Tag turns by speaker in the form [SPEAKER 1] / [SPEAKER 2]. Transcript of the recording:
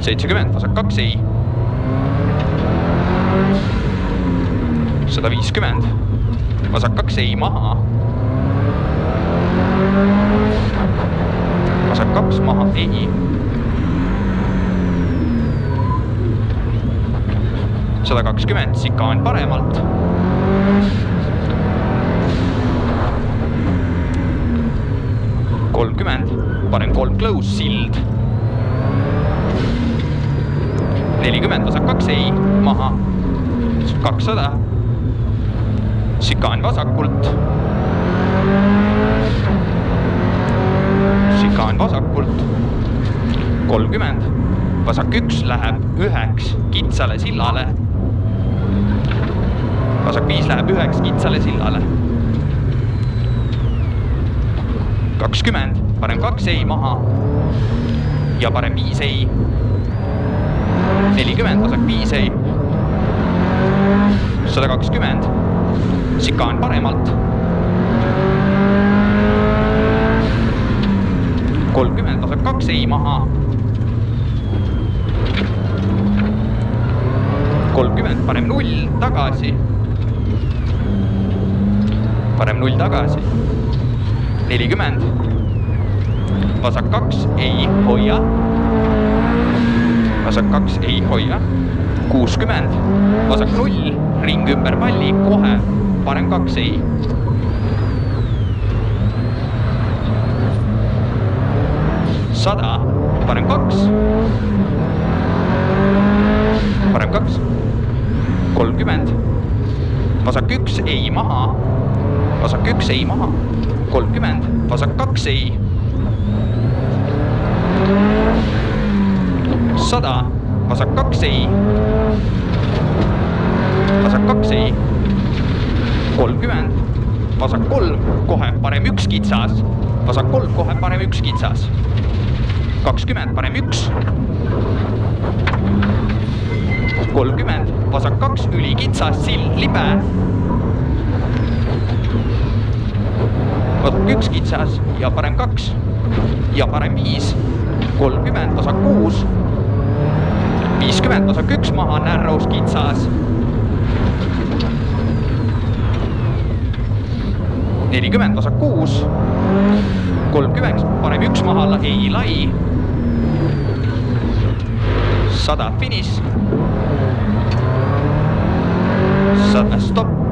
[SPEAKER 1] 70, vasak 2 ei. 150, vasak 2 ei maha. Vasak 2 maha ei. 120, sikaan paremalt. Parem 3 close, sild. 40, vasak 2 ei, maha. 200. Sikaan vasakult. Sikaan vasakult. 30. Vasak 1 läheb 9 kitsale sillale. Vasak 5 läheb 9 kitsale sillale. 20. Parem 2 ei maha. Ja parem 5 ei. 40, vasak 5 ei. 120. Sikaan paremalt. 30, vasak 2 ei maha. 30, parem 0 tagasi. Parem 0 tagasi. 40. Vasak 2 ei hoia. Vasak 2 ei hoia. 60. Vasak 0. Ring ümber palli. Kohe. Parem 2 ei. 100. Parem 2. Parem 2. 30. Vasak 1 ei maha. Vasak 1 ei maha. 30. Vasak 2 ei. 100. Vasak 2 ei. Vasak 2 ei. 30. Vasak 3. Kohe parem 1 kitsas. Vasak 3 kohe parem 1 kitsas. 20. Parem 1. 30. Vasak 2 ülikitsas. Sild libe. Vasak 1 kitsas ja parem 2 ja parem 5. 30, vasak 6. 50, vasak 1 maha, narrows kitsas. 40, vasak 6. 30, parem 1 maha, ei lai. 100 finish. 100 stopp.